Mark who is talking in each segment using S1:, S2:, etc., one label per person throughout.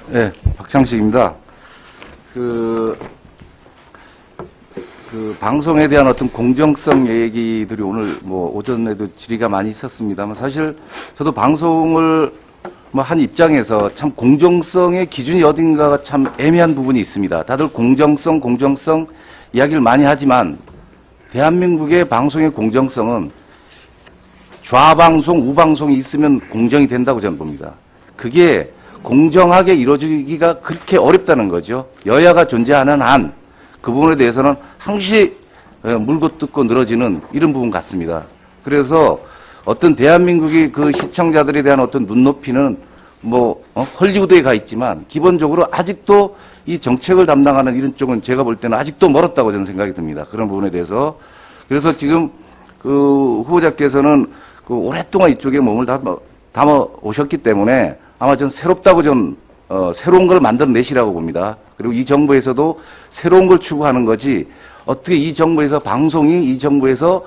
S1: 네, 박창식입니다. 방송에 대한 어떤 공정성 얘기들이 오늘 오전에도 질의가 많이 있었습니다만 사실 저도 방송을 한 입장에서 참 공정성의 기준이 어딘가가 참 애매한 부분이 있습니다. 다들 공정성 이야기를 많이 하지만 대한민국의 방송의 공정성은 좌방송, 우방송이 있으면 공정이 된다고 저는 봅니다. 그게 공정하게 이루어지기가 그렇게 어렵다는 거죠. 여야가 존재하는 한 그 부분에 대해서는 항시 물고 뜯고 늘어지는 이런 부분 같습니다. 그래서 어떤 대한민국이 그 시청자들에 대한 어떤 눈높이는 헐리우드에 가 있지만 기본적으로 아직도 이 정책을 담당하는 이런 쪽은 제가 볼 때는 아직도 멀었다고 저는 생각이 듭니다. 그런 부분에 대해서. 그래서 지금 후보자께서는 오랫동안 이쪽에 몸을 담아 오셨기 때문에 아마 전 새롭다고 새로운 걸 만들어내시라고 봅니다. 그리고 이 정부에서도 새로운 걸 추구하는 거지 어떻게 이 정부에서 방송이 이 정부에서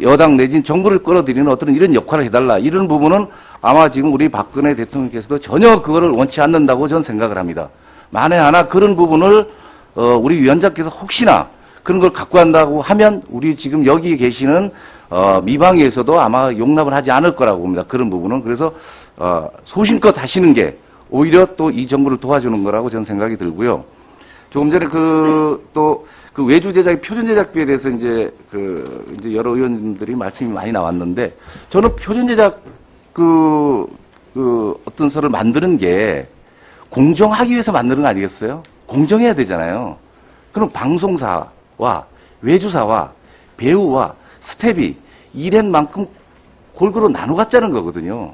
S1: 여당 내진 정부를 끌어들이는 어떤 이런 역할을 해달라 이런 부분은 아마 지금 우리 박근혜 대통령께서도 전혀 그거를 원치 않는다고 저는 생각을 합니다. 만에 하나 그런 부분을 우리 위원장께서 혹시나 그런 걸 갖고 간다고 하면 우리 지금 여기 계시는 미방에서도 아마 용납을 하지 않을 거라고 봅니다. 그런 부분은. 그래서 소신껏 하시는 게 오히려 또 이 정부를 도와주는 거라고 저는 생각이 들고요. 조금 전에 외주 제작의 표준 제작비에 대해서 이제 여러 의원님들이 말씀이 많이 나왔는데 저는 표준 제작 어떤 서를 만드는 게 공정하기 위해서 만드는 거 아니겠어요? 공정해야 되잖아요. 그럼 방송사와 외주사와 배우와 스텝이 일한 만큼 골고루 나눠 갖자는 거거든요.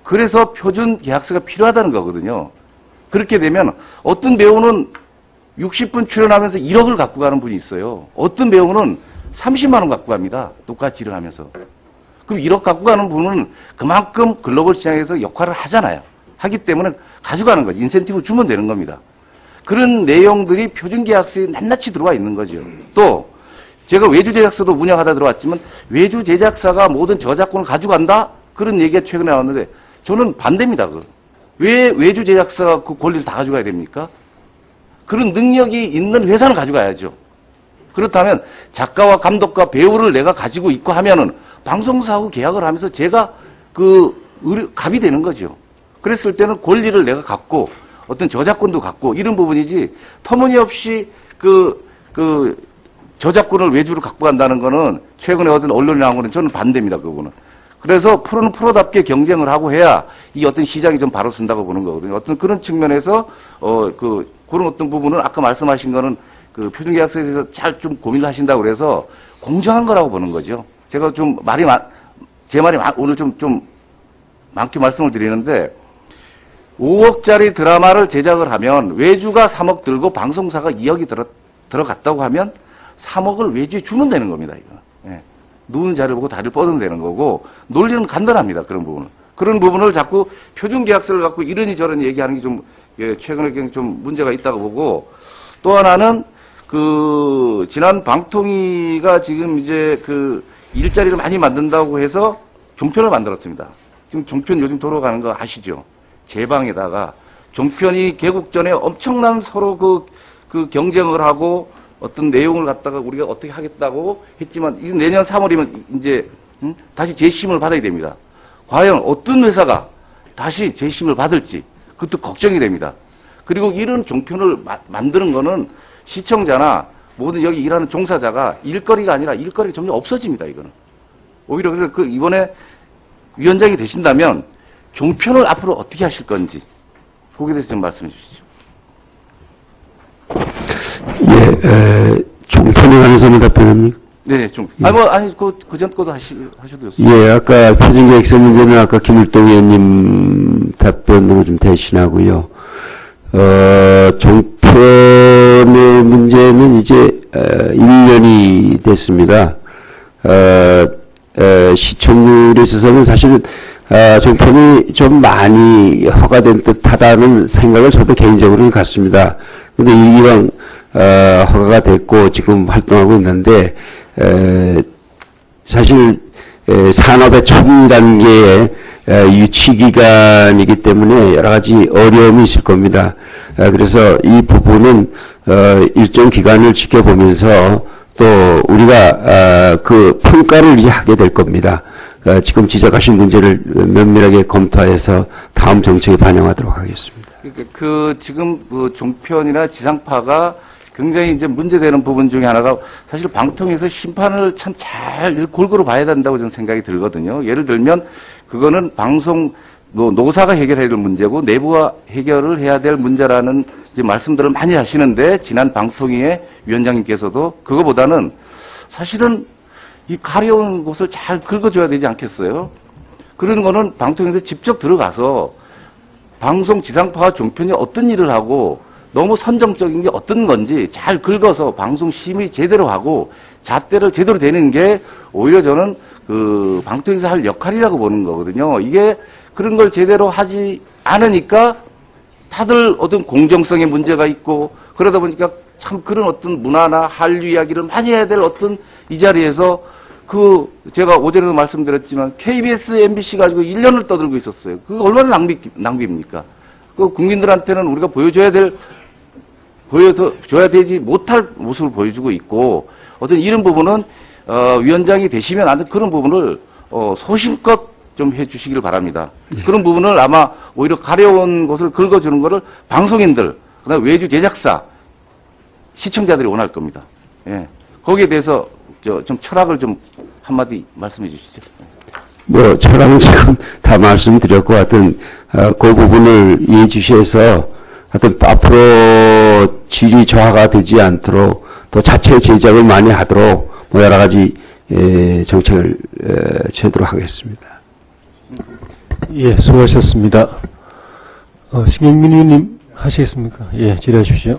S1: 그래서 표준 계약서가 필요하다는 거거든요. 그렇게 되면 어떤 배우는 60분 출연하면서 1억을 갖고 가는 분이 있어요. 어떤 배우는 30만 원 갖고 갑니다. 똑같이 일을 하면서. 그럼 1억 갖고 가는 분은 그만큼 글로벌 시장에서 역할을 하잖아요. 하기 때문에 가져가는 거죠. 인센티브를 주면 되는 겁니다. 그런 내용들이 표준 계약서에 낱낱이 들어와 있는 거죠. 또 제가 외주 제작사도 운영하다 들어왔지만 외주 제작사가 모든 저작권을 가져간다? 그런 얘기가 최근에 나왔는데 저는 반대입니다. 왜 외주 제작사가 그 권리를 다 가져가야 됩니까? 그런 능력이 있는 회사는 가져가야죠. 그렇다면 작가와 감독과 배우를 내가 가지고 있고 하면은 방송사하고 계약을 하면서 제가 갑이 되는 거죠. 그랬을 때는 권리를 내가 갖고 어떤 저작권도 갖고 이런 부분이지 터무니없이 저작권을 외주로 갖고 간다는 거는 최근에 어떤 언론에 나온 거는 저는 반대입니다. 그거는. 그래서 프로는 프로답게 경쟁을 하고 해야 이 어떤 시장이 좀 바로 쓴다고 보는 거거든요. 어떤 그런 측면에서 그런 어떤 부분은 아까 말씀하신 거는 표준 계약서에 대해서 잘 좀 고민을 하신다고 그래서 공정한 거라고 보는 거죠. 제가 좀 제 말이 오늘 좀 많게 말씀을 드리는데 5억짜리 드라마를 제작을 하면 외주가 3억 들고 방송사가 2억이 들어갔다고 하면 3억을 외주에 주면 되는 겁니다. 이거. 예. 누운 자를 보고 다리를 뻗으면 되는 거고 논리는 간단합니다. 그런 부분은. 그런 부분을 자꾸 표준 계약서를 갖고 이러니 저러니 얘기하는 게 좀 최근에 좀 문제가 있다고 보고 또 하나는 지난 방통위가 지금 이제 일자리를 많이 만든다고 해서 종편을 만들었습니다. 지금 종편 요즘 돌아가는 거 아시죠? 제방에다가 종편이 개국 전에 엄청난 서로 경쟁을 하고 어떤 내용을 갖다가 우리가 어떻게 하겠다고 했지만 내년 3월이면 이제 다시 재심을 받아야 됩니다. 과연 어떤 회사가 다시 재심을 받을지 그것도 걱정이 됩니다. 그리고 이런 종편을 만드는 거는 시청자나 모든 여기 일하는 종사자가 일거리가 아니라 일거리가 점점 없어집니다. 이거는. 오히려 그래서 이번에 위원장이 되신다면 종편을 앞으로 어떻게 하실 건지 거기에 대해서 좀 말씀해 주시죠.
S2: 종편에 관해서는 답변합니까?
S1: 네, 좀. 그전 거도 하셔도 좋습니다.
S2: 예, 아까 표준계획서 문제는 아까 김일동 의원님 답변으로 좀 대신하고요. 종편의 문제는 이제, 1년이 됐습니다. 시청률에 있어서는 사실은, 종편이 좀 많이 허가된 듯 하다는 생각을 저도 개인적으로는 갖습니다. 근데 이왕 허가가 됐고 지금 활동하고 있는데 사실 산업의 첫 단계에 유치 기간이기 때문에 여러 가지 어려움이 있을 겁니다. 그래서 이 부분은 일정 기간을 지켜보면서 또 우리가 그 평가를 이제 하게 될 겁니다. 지금 지적하신 문제를 면밀하게 검토해서 다음 정책에 반영하도록 하겠습니다.
S1: 그 지금 그 종편이나 지상파가 굉장히 이제 문제되는 부분 중에 하나가 사실 방통위에서 심판을 참 잘 골고루 봐야 된다고 저는 생각이 들거든요. 예를 들면 그거는 방송 노사가 해결해야 될 문제고 내부가 해결을 해야 될 문제라는 이제 말씀들을 많이 하시는데 지난 방통위의 위원장님께서도 그거보다는 사실은 이 가려운 곳을 잘 긁어줘야 되지 않겠어요? 그런 거는 방통위에서 직접 들어가서 방송 지상파와 종편이 어떤 일을 하고 너무 선정적인 게 어떤 건지 잘 긁어서 방송 심의 제대로 하고 잣대를 제대로 대는 게 오히려 저는 그 방통위에서 할 역할이라고 보는 거거든요. 이게 그런 걸 제대로 하지 않으니까 다들 어떤 공정성에 문제가 있고 그러다 보니까 참 그런 어떤 문화나 한류 이야기를 많이 해야 될 어떤 이 자리에서 그 제가 어제도 말씀드렸지만 KBS, MBC 가지고 1년을 떠들고 있었어요. 그거 얼마나 낭비입니까? 그 국민들한테는 우리가 보여줘야 되지 못할 모습을 보여주고 있고 어떤 이런 부분은 위원장이 되시면 안 돼 그런 부분을 소신껏 좀 해주시길 바랍니다. 그런 부분을 아마 오히려 가려운 곳을 긁어주는 거를 방송인들, 그다음 외주 제작사, 시청자들이 원할 겁니다. 예. 거기에 대해서 좀 철학을 좀 한마디 말씀해 주시죠.
S2: 뭐 철학은 지금 다 말씀드렸고 하여튼 그 부분을 이해해 주셔서 하여튼 앞으로 질이 저하가 되지 않도록 또 자체 제작을 많이 하도록 뭐 여러 가지 정책을 취하도록 하겠습니다.
S3: 예, 수고하셨습니다. 신경민 의원님 하시겠습니까? 예, 질의하십시오.